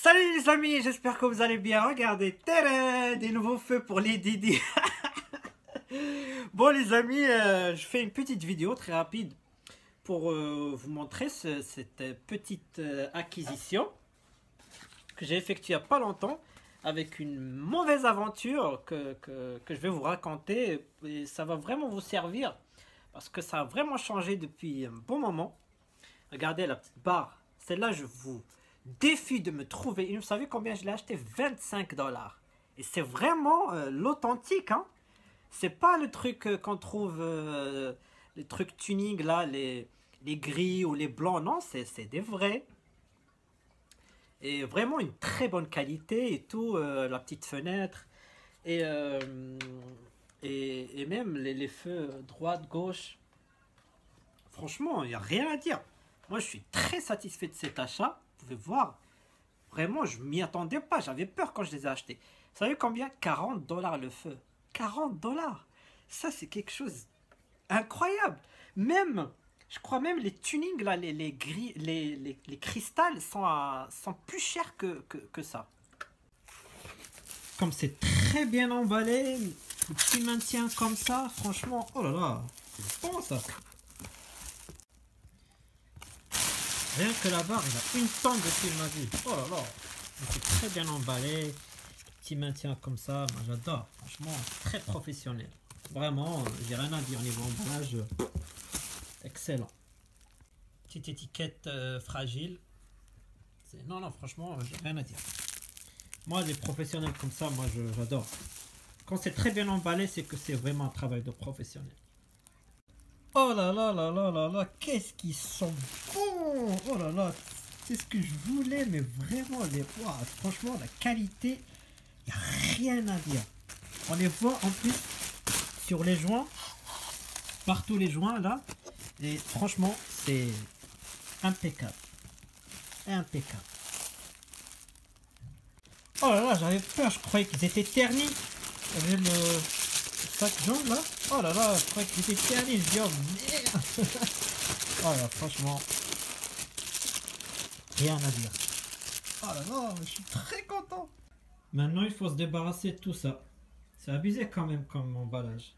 Salut les amis, j'espère que vous allez bien. Regardez, tadam, des nouveaux feux pour les Didi. Bon les amis, je fais une petite vidéo très rapide pour vous montrer cette petite acquisition que j'ai effectuée il n'y a pas longtemps avec une mauvaise aventure que je vais vous raconter, et ça va vraiment vous servir parce que ça a vraiment changé depuis un bon moment. Regardez la petite barre, celle-là je vous défi de me trouver une. Vous savez combien je l'ai acheté? 25 dollars. Et c'est vraiment l'authentique, hein. C'est pas le truc qu'on trouve, les trucs tuning là, les gris ou les blancs. Non, c'est des vrais. Et vraiment une très bonne qualité et tout. La petite fenêtre. Et, et même les feux droite, gauche. Franchement, il n'y a rien à dire. Moi, je suis très satisfait de cet achat. Vous pouvez voir, vraiment, je m'y attendais pas. J'avais peur quand je les ai achetés. Vous savez combien? 40 dollars le feu. 40 dollars. Ça, c'est quelque chose incroyable. Même, je crois même les tunings, là, les gris, les cristals sont plus chers que ça. Comme c'est très bien emballé, le petit maintien comme ça, franchement, oh là là, c'est bon ça. Rien que la barre, il a une tonne depuis ma vie. Oh là là, c'est très bien emballé. Petit maintien comme ça, moi j'adore. Franchement, très professionnel. Vraiment, j'ai rien à dire au niveau emballage. Excellent. Petite étiquette fragile. Non, non, franchement, j'ai rien à dire. Moi, les professionnels comme ça, moi j'adore. Quand c'est très bien emballé, c'est que c'est vraiment un travail de professionnel. Oh là là là là là là, qu'est-ce qu'ils sont bons! Oh là là, c'est ce que je voulais, mais vraiment, wow, franchement, la qualité, il n'y a rien à dire. On les voit en plus sur les joints, partout les joints là, et franchement, c'est impeccable. Impeccable. Oh là là, j'avais peur, je croyais qu'ils étaient ternis. Il y avait le sac jaune là. Oh là là, je croyais qu'ils étaient ternis. Je dis oh merde. Oh là, franchement, rien à dire. Oh là là, je suis très content. Maintenant, il faut se débarrasser de tout ça. C'est abusé quand même comme emballage.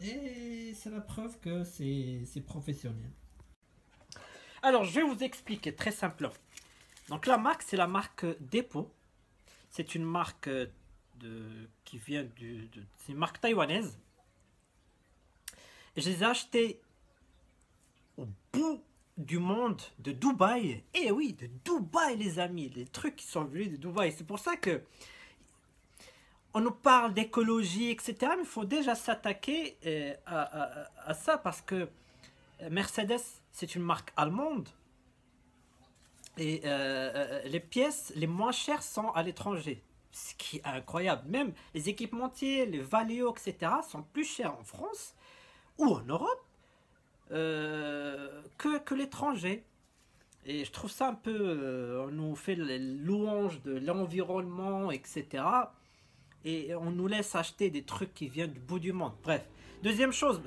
Et c'est la preuve que c'est professionnel. Alors, je vais vous expliquer très simplement. Donc, la marque, c'est la marque Depot. C'est une marque qui vient c'est une marque taïwanaise. Et je les ai achetés au bout du monde de Dubaï. Et oui, de Dubaï, les amis. Les trucs qui sont venus de Dubaï. C'est pour ça que on nous parle d'écologie, etc. Mais il faut déjà s'attaquer à ça parce que Mercedes, c'est une marque allemande. Et les pièces les moins chères sont à l'étranger. Ce qui est incroyable. Même les équipementiers, les Valeo, etc. sont plus chers en France ou en Europe que l'étranger. Et je trouve ça un peu... on nous fait les louanges de l'environnement, etc. Et on nous laisse acheter des trucs qui viennent du bout du monde. Bref. Deuxième chose,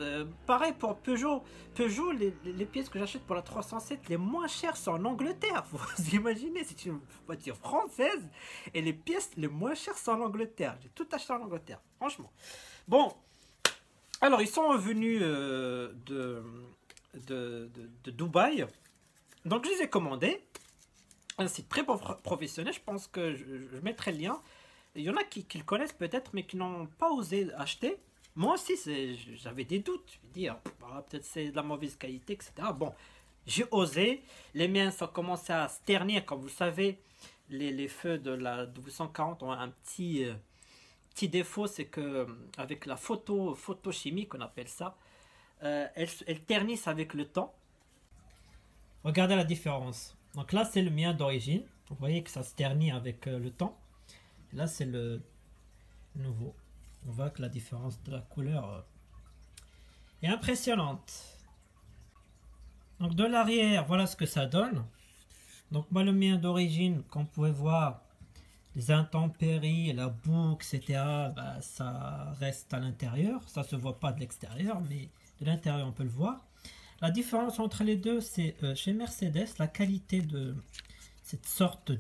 pareil pour Peugeot. Peugeot, les pièces que j'achète pour la 307, les moins chères sont en Angleterre. Vous imaginez, c'est une voiture française et les pièces les moins chères sont en Angleterre. J'ai tout acheté en Angleterre, franchement. Bon, alors ils sont venus de Dubaï. Donc je les ai commandés. Un site très professionnel, je pense que je mettrai le lien. Il y en a qui le connaissent peut-être, mais qui n'ont pas osé acheter. Moi aussi, j'avais des doutes. Je me dis, peut-être c'est de la mauvaise qualité, etc. Bon, j'ai osé. Les miens ont commencé à se ternir. Comme vous le savez, les feux de la 1240 ont un petit défaut. C'est que avec la photochimie, qu'on appelle ça, elles ternissent avec le temps. Regardez la différence. Donc là, c'est le mien d'origine. Vous voyez que ça se ternit avec le temps. Et là, c'est le nouveau. On voit que la différence de la couleur est impressionnante. Donc de l'arrière, voilà ce que ça donne. Donc moi le mien d'origine, comme vous pouvez voir, les intempéries, la boue, etc. Bah, ça reste à l'intérieur. Ça se voit pas de l'extérieur, mais de l'intérieur on peut le voir. La différence entre les deux, c'est chez Mercedes, la qualité de cette sorte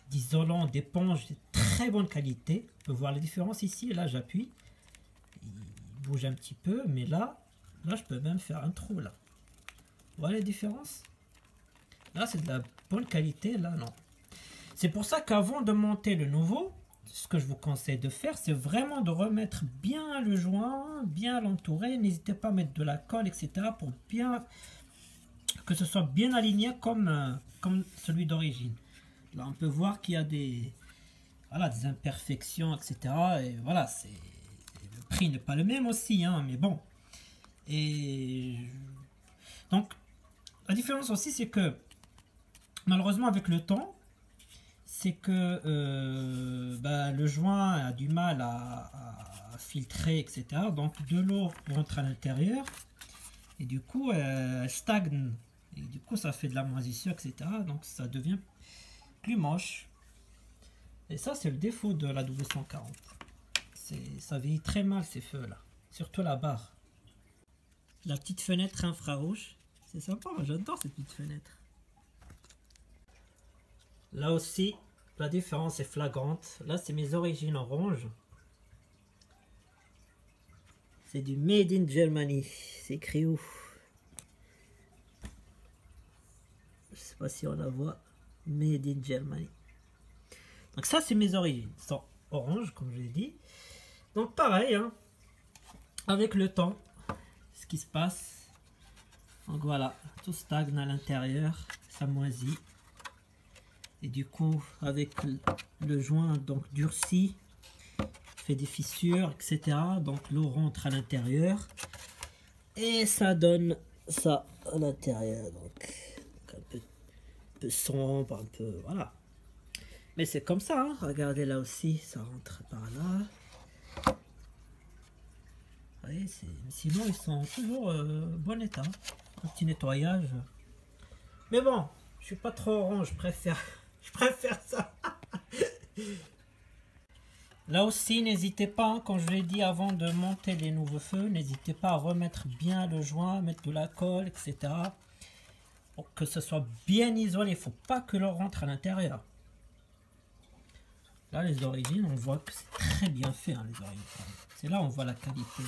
d'isolant, d'éponge de très bonne qualité. On peut voir la différence ici. Là, j'appuie. Il bouge un petit peu, mais là, je peux même faire un trou là. Vous voyez la différence? Là, c'est de la bonne qualité. Là, non. C'est pour ça qu'avant de monter le nouveau, ce que je vous conseille de faire, c'est vraiment de remettre bien le joint, bien l'entourer. N'hésitez pas à mettre de la colle, etc. pour bien que ce soit bien aligné comme celui d'origine. Là, on peut voir qu'il y a des imperfections, etc. Et voilà, le prix n'est pas le même aussi, hein, mais bon. Et donc, la différence aussi, c'est que malheureusement, avec le temps, c'est que le joint a du mal à filtrer, etc. Donc, de l'eau rentre à l'intérieur et du coup, elle stagne. Et du coup, ça fait de la moisissure, etc. Donc, ça devient plus moche. Et ça, c'est le défaut de la W140. Ça vieillit très mal, ces feux-là. Surtout la barre. La petite fenêtre infrarouge. C'est sympa, moi j'adore cette petite fenêtre. Là aussi, la différence est flagrante. Là, c'est mes origines orange. C'est du Made in Germany. C'est écrit où? Je sais pas si on la voit. Made in Germany. Donc ça, c'est mes origines. Ils sont orange, comme je l'ai dit. Donc pareil, hein, avec le temps, ce qui se passe. Donc voilà, tout stagne à l'intérieur. Ça moisit. Et du coup, avec le joint donc durci, fait des fissures, etc. Donc l'eau rentre à l'intérieur. Et ça donne ça à l'intérieur. Donc un peu sombre, un peu... Voilà. Mais c'est comme ça, hein. Regardez là aussi, ça rentre par là. Vous voyez, sinon ils sont toujours bon état. Un petit nettoyage. Mais bon, je suis pas trop orange, je préfère ça. Là aussi, n'hésitez pas, hein, quand je l'ai dit avant de monter les nouveaux feux, n'hésitez pas à remettre bien le joint, mettre de la colle, etc. Pour que ce soit bien isolé. Il ne faut pas que l'eau rentre à l'intérieur. Là, les origines, on voit que c'est très bien fait, hein, les origines. C'est là où on voit la qualité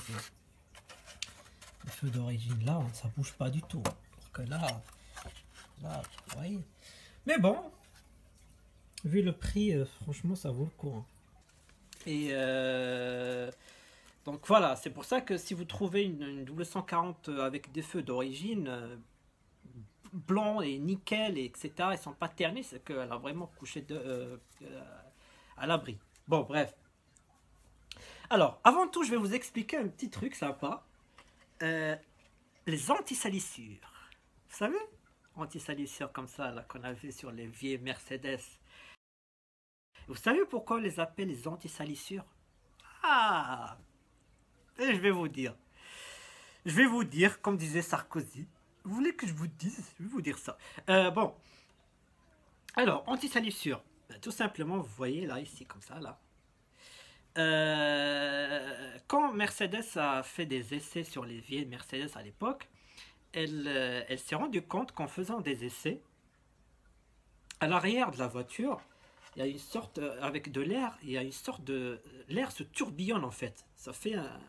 des feux d'origine. Là, ça bouge pas du tout. Alors que là, vous voyez. Mais bon, vu le prix, franchement, ça vaut le coup. Hein. Et donc voilà, c'est pour ça que si vous trouvez une W140 avec des feux d'origine blanc et nickel, etc., ils sont pas ternis, c'est qu'elle a vraiment couché à l'abri. Bon, bref. Alors, avant tout, je vais vous expliquer un petit truc sympa. Les anti-salissures. Vous savez, anti-salissures comme ça, là, qu'on avait sur les vieilles Mercedes. Vous savez pourquoi on les appelle les anti-salissures? Ah! Et je vais vous dire. Je vais vous dire, comme disait Sarkozy. Vous voulez que je vous dise? Je vais vous dire ça. Bon. Alors, anti-salissure. Ben, tout simplement, vous voyez là, ici, comme ça, là. Quand Mercedes a fait des essais sur les vieilles Mercedes à l'époque, elle s'est rendue compte qu'en faisant des essais, à l'arrière de la voiture, il y a une sorte, avec de l'air, il y a une sorte de... L'air se tourbillonne en fait. Ça fait un...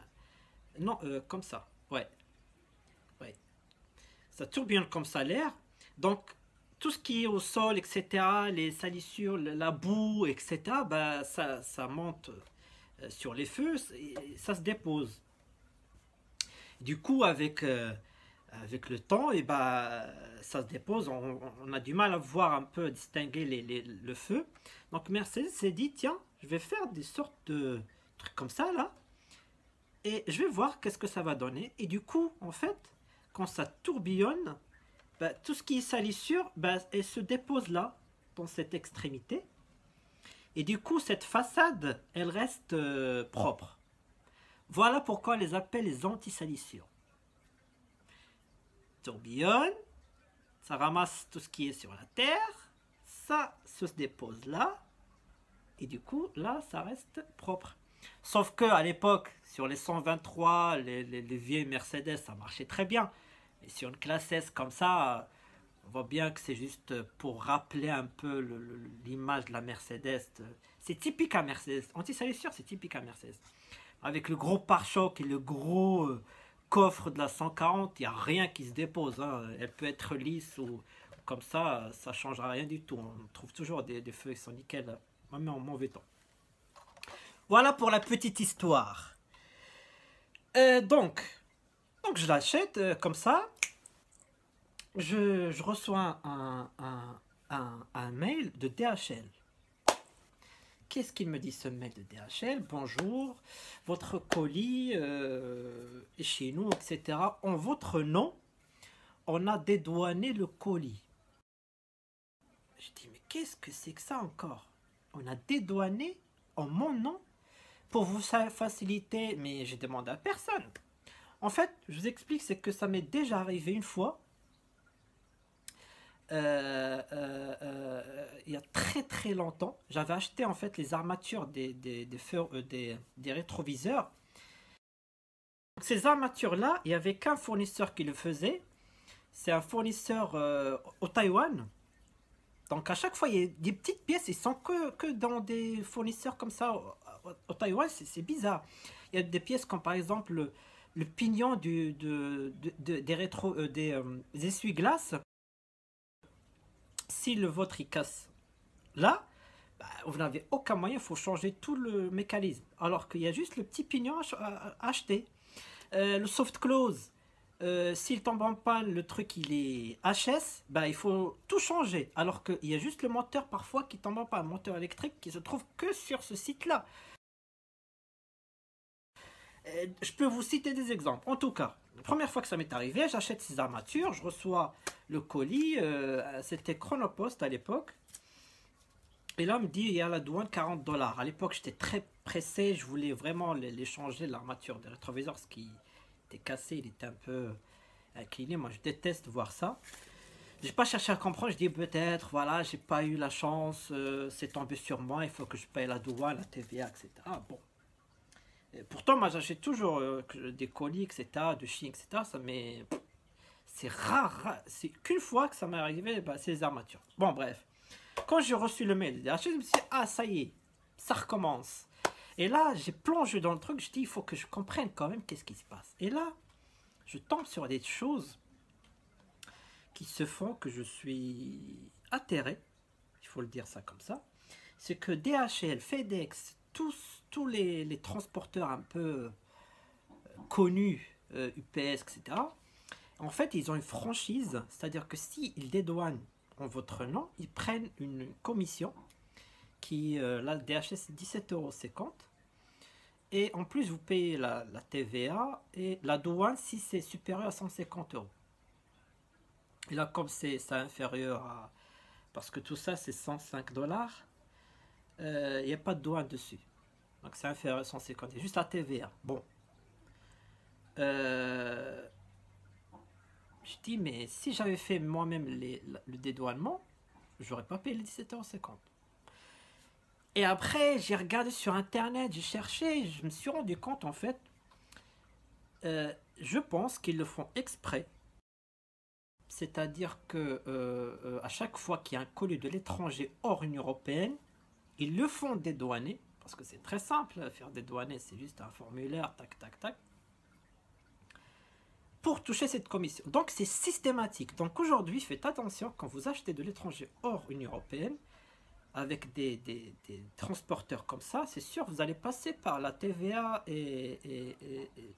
Non, comme ça. Ouais. Ouais. Ça tourbillonne comme ça l'air. Donc, tout ce qui est au sol, etc., les salissures, la boue, etc., bah, ça monte sur les feux et ça se dépose. Du coup, avec le temps, et bah, ça se dépose. On a du mal à voir un peu, à distinguer le feu. Donc Mercedes s'est dit, tiens, je vais faire des sortes de trucs comme ça, là. Et je vais voir qu'est-ce que ça va donner. Et du coup, en fait, quand ça tourbillonne, bah, tout ce qui est salissure, bah, elle se dépose là, dans cette extrémité. Et du coup, cette façade, elle reste propre. Voilà pourquoi on les appelle les anti-salissures. Tourbillonne, ça ramasse tout ce qui est sur la terre, ça se dépose là, et du coup, là, ça reste propre. Sauf que à l'époque, sur les 123, les vieilles Mercedes, ça marchait très bien. Et sur une classe S comme ça, On voit bien que c'est juste pour rappeler un peu l'image de la Mercedes. C'est typique à Mercedes. Anti-salissure, c'est typique à Mercedes. Avec le gros pare-choc et le gros coffre de la 140, il n'y a rien qui se dépose. Hein. Elle peut être lisse ou comme ça ne changera rien du tout. On trouve toujours des feux qui sont nickel, même en mauvais temps. Voilà pour la petite histoire. Donc je l'achète comme ça. Je reçois un mail de DHL. Qu'est-ce qu'il me dit ce mail de DHL? Bonjour, votre colis est chez nous, etc. En votre nom, on a dédouané le colis. Je dis, mais qu'est-ce que c'est que ça encore? On a dédouané en mon nom pour vous faciliter, mais j'ai demandé à personne. En fait, je vous explique, c'est que ça m'est déjà arrivé une fois. Il y a très longtemps, j'avais acheté en fait les armatures des rétroviseurs. Ces armatures là, il n'y avait qu'un fournisseur qui le faisait. C'est un fournisseur au Taïwan. Donc à chaque fois il y a des petites pièces, ils sont que dans des fournisseurs comme ça au Taïwan. C'est bizarre. Il y a des pièces comme par exemple le pignon des essuie-glaces. Si le vôtre il casse là, bah, vous n'avez aucun moyen, il faut changer tout le mécanisme. Alors qu'il y a juste le petit pignon à acheter. Le soft close, s'il tombe en panne, le truc il est HS, bah, il faut tout changer. Alors qu'il y a juste le moteur parfois qui tombe en panne, un moteur électrique qui se trouve que sur ce site-là. Je peux vous citer des exemples. En tout cas, la première fois que ça m'est arrivé, j'achète ces armatures, je reçois le colis, c'était Chronopost à l'époque. Et là, on me dit, il y a la douane $40. À l'époque, j'étais très pressé, je voulais vraiment les changer, l'armature des rétroviseurs, parce qu'il était cassé, il était un peu incliné. Moi, je déteste voir ça. J'ai pas cherché à comprendre, je dis peut-être, voilà, j'ai pas eu la chance, c'est tombé sur moi, il faut que je paye la douane, la TVA, etc. Bon. Et pourtant, moi, j'achète toujours des colis, etc., de Chine, etc. Ça m'est... C'est rare, c'est qu'une fois que ça m'est arrivé, bah, c'est les armatures. Bon, bref. Quand j'ai reçu le mail de DHL, je me suis dit, ah, ça y est, ça recommence. Et là, j'ai plongé dans le truc, je dis, il faut que je comprenne quand même qu'est-ce qui se passe. Et là, je tombe sur des choses qui se font que je suis atterré, il faut le dire ça comme ça. C'est que DHL, FedEx, tous les transporteurs un peu connus, UPS, etc., en fait, ils ont une franchise, c'est-à-dire que s'ils dédouanent en votre nom, ils prennent une commission qui, là, DHL, c'est 17,50 €. Et en plus, vous payez la TVA et la douane si c'est supérieur à 150 €. Et là, comme c'est inférieur à... Parce que tout ça, c'est 105 $, il n'y a pas de douane dessus. Donc c'est inférieur à 150, c'est juste la TVA. Bon. Je dis, mais si j'avais fait moi-même le dédouanement, j'aurais pas payé les 17,50 €. Et après, j'ai regardé sur internet, j'ai cherché, je me suis rendu compte en fait, je pense qu'ils le font exprès. C'est-à-dire que à chaque fois qu'il y a un colis de l'étranger hors Union européenne, ils le font dédouaner, parce que c'est très simple, faire dédouaner, c'est juste un formulaire, tac, tac, tac, pour toucher cette commission. Donc c'est systématique. Donc aujourd'hui, faites attention quand vous achetez de l'étranger hors Union européenne, avec des transporteurs comme ça, c'est sûr, vous allez passer par la TVA et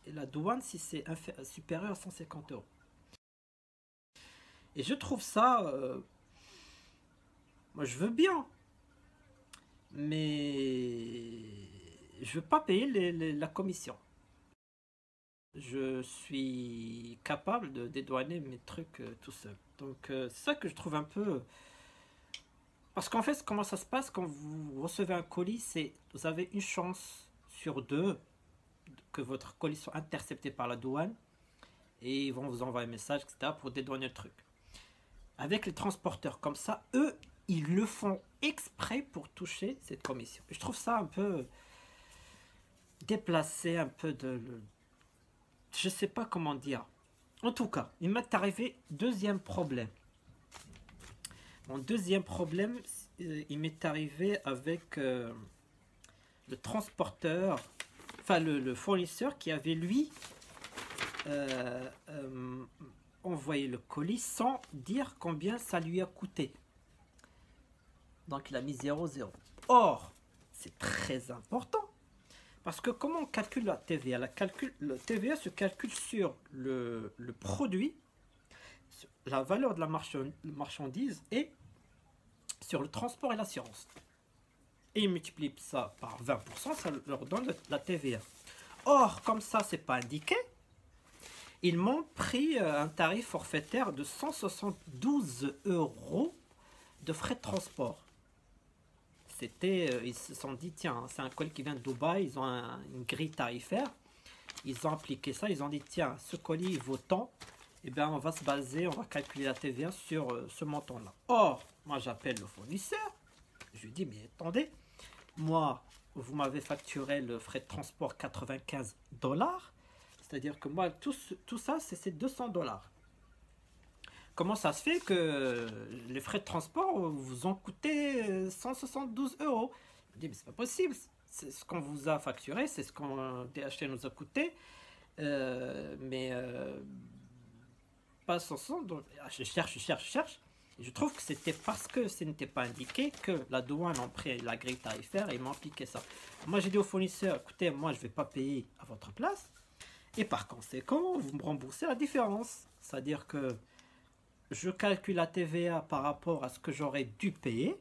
la douane si c'est supérieur à 150 €. Et je trouve ça... moi, je veux bien. Mais je veux pas payer la commission. Je suis capable de dédouaner mes trucs tout seul. Donc c'est ça que je trouve un peu... Parce qu'en fait, comment ça se passe quand vous recevez un colis, c'est vous avez une chance sur 2 que votre colis soit intercepté par la douane et ils vont vous envoyer un message, etc. pour dédouaner le truc. Avec les transporteurs comme ça, eux, ils le font exprès pour toucher cette commission. Je trouve ça un peu déplacé, un peu je sais pas comment dire. En tout cas, il m'est arrivé deuxième problème. Mon deuxième problème, il m'est arrivé avec le transporteur, enfin le fournisseur qui avait lui euh, euh, envoyé le colis sans dire combien ça lui a coûté. Donc il a mis 0,0. Or, c'est très important. Parce que comment on calcule la TVA? Le TVA se calcule sur le produit, la valeur de la marchandise et sur le transport et l'assurance. Et ils multiplient ça par 20%, ça leur donne la TVA. Or, comme ça, c'est pas indiqué, ils m'ont pris un tarif forfaitaire de 172 € de frais de transport. Ils se sont dit, tiens, c'est un colis qui vient de Dubaï, ils ont une grille tarifaire. Ils ont appliqué ça, ils ont dit, tiens, ce colis vaut tant, et bien on va se baser, on va calculer la TVA sur ce montant-là. Or, moi j'appelle le fournisseur, je lui dis, mais attendez, moi, vous m'avez facturé le frais de transport 95 $, c'est-à-dire que moi, tout ça, c'est 200 $. Comment ça se fait que les frais de transport vous ont coûté 172 €? Je me dis, mais c'est pas possible. C'est ce qu'on vous a facturé, c'est ce qu'on DHL nous a coûté. Mais pas 160. Donc, je cherche. Et je trouve que c'était parce que ce n'était pas indiqué que la douane a pris la grille tarifaire et m'a appliqué ça. Moi, j'ai dit au fournisseur, écoutez, moi, je ne vais pas payer à votre place. Et par conséquent, vous me remboursez la différence. C'est-à-dire que je calcule la TVA par rapport à ce que j'aurais dû payer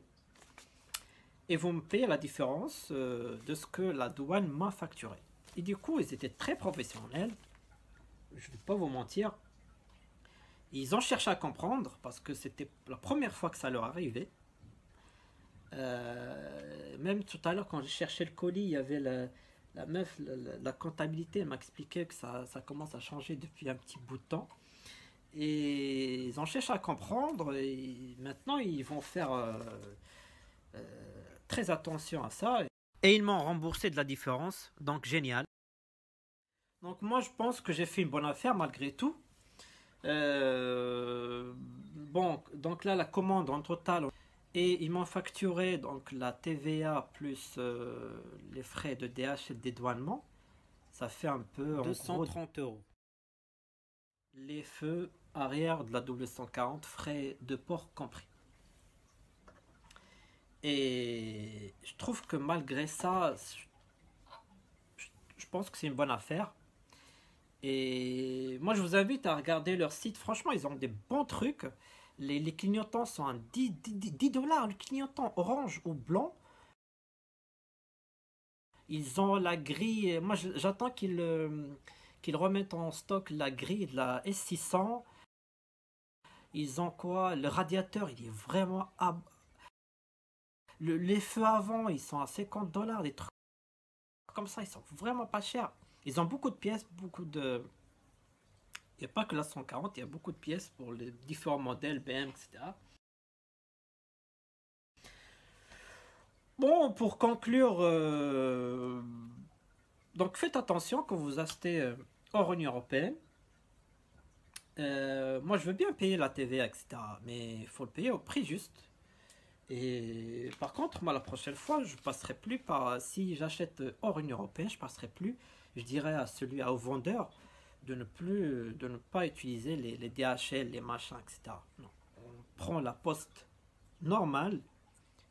et vous me payez la différence de ce que la douane m'a facturé. Et du coup, ils étaient très professionnels, je ne vais pas vous mentir. Ils ont cherché à comprendre parce que c'était la première fois que ça leur arrivait. Même tout à l'heure, quand j'ai cherché le colis, il y avait la meuf, la comptabilité, elle m'a expliqué que ça commence à changer depuis un petit bout de temps. Et ils ont cherché à comprendre et maintenant ils vont faire très attention à ça. Et ils m'ont remboursé de la différence, donc génial. Donc moi je pense que j'ai fait une bonne affaire malgré tout. Bon, donc là la commande en total, et ils m'ont facturé donc la TVA plus les frais de DH et de dédouanement. Ça fait un peu 230 €. Les feux arrière de la W140, frais de port compris. Et je trouve que malgré ça, je pense que c'est une bonne affaire. Et moi, je vous invite à regarder leur site. Franchement, ils ont des bons trucs. Les clignotants sont à 10 $. Le clignotant orange ou blanc. Ils ont la grille. Moi, j'attends qu'ils remettent en stock la grille de la S600. Ils ont quoi? Le radiateur, il est vraiment... les feux avant, ils sont à 50 $. Des trucs comme ça, ils sont vraiment pas chers. Ils ont beaucoup de pièces, beaucoup de... Il n'y a pas que la 140, il y a beaucoup de pièces pour les différents modèles, BM, etc. Bon, pour conclure, donc faites attention quand vous achetez hors Union Européenne. Moi, je veux bien payer la TVA, etc. Mais il faut le payer au prix juste. Et par contre, moi, la prochaine fois, je passerai plus par... Si j'achète hors Union Européenne, je passerai plus. Je dirais au vendeur de ne pas utiliser les DHL, les machins, etc. Non. On prend la poste normale.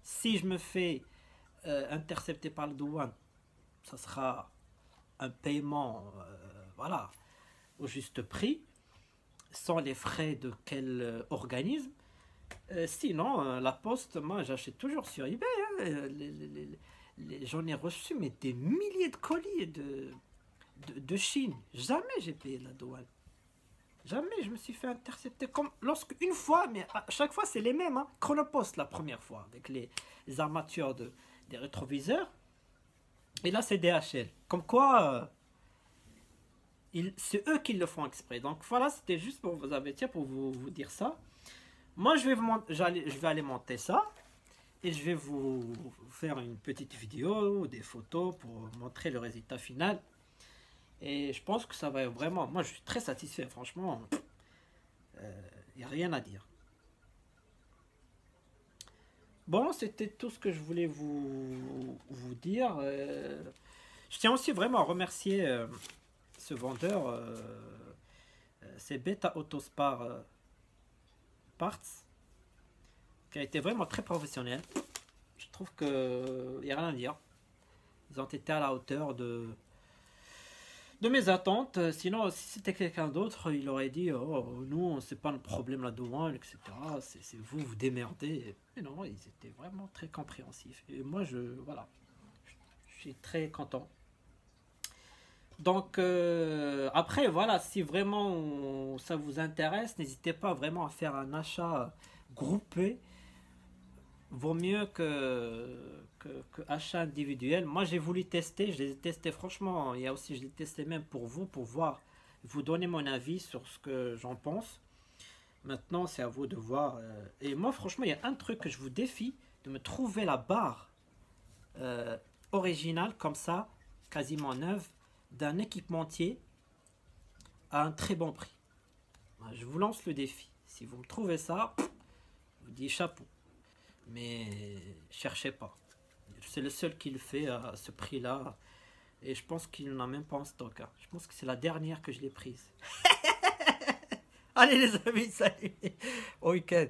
Si je me fais intercepter par le douane, ça sera un paiement, voilà, au juste prix, sans les frais de quel organisme. Sinon, la poste, moi j'achète toujours sur eBay. Hein. J'en ai reçu mais des milliers de colis de Chine. Jamais j'ai payé la douane. Jamais je me suis fait intercepter. Comme une fois, mais à chaque fois c'est les mêmes. Hein. Chronopost la première fois avec les armatures des rétroviseurs. Et là c'est DHL. Comme quoi, c'est eux qui le font exprès. Donc voilà, c'était juste pour vous avertir, pour vous dire ça. Moi, je vais aller monter ça et je vais vous faire une petite vidéo, des photos pour montrer le résultat final. Et je pense que ça va vraiment... Moi, je suis très satisfait, franchement. Il n'y a rien à dire. Bon, c'était tout ce que je voulais vous dire. Je tiens aussi vraiment à remercier ce vendeur. C'est Beta Autospar Parts, qui a été vraiment très professionnel. Je trouve que y a rien à dire. Ils ont été à la hauteur de mes attentes. Sinon, si c'était quelqu'un d'autre, il aurait dit oh, nous, c'est pas le problème la douane, etc. C'est vous, vous démerdez. Mais non, ils étaient vraiment très compréhensifs. Et moi, voilà, je suis très content. Donc, après, voilà, si vraiment ça vous intéresse, n'hésitez pas vraiment à faire un achat groupé. Vaut mieux que achat individuel. Moi, j'ai voulu tester, je les ai testés franchement. Il y a aussi, je les ai testés même pour vous, pour voir, vous donner mon avis sur ce que j'en pense. Maintenant, c'est à vous de voir. Et moi, franchement, il y a un truc que je vous défie, de me trouver la barre euh, originale, comme ça, quasiment neuve, d'un équipementier à un très bon prix. Je vous lance le défi. Si vous me trouvez ça, je vous dis chapeau. Mais cherchez pas. C'est le seul qui le fait à ce prix-là. Et je pense qu'il n'en a même pas en stock, hein. Je pense que c'est la dernière que je l'ai prise. Allez les amis, salut. Au week-end.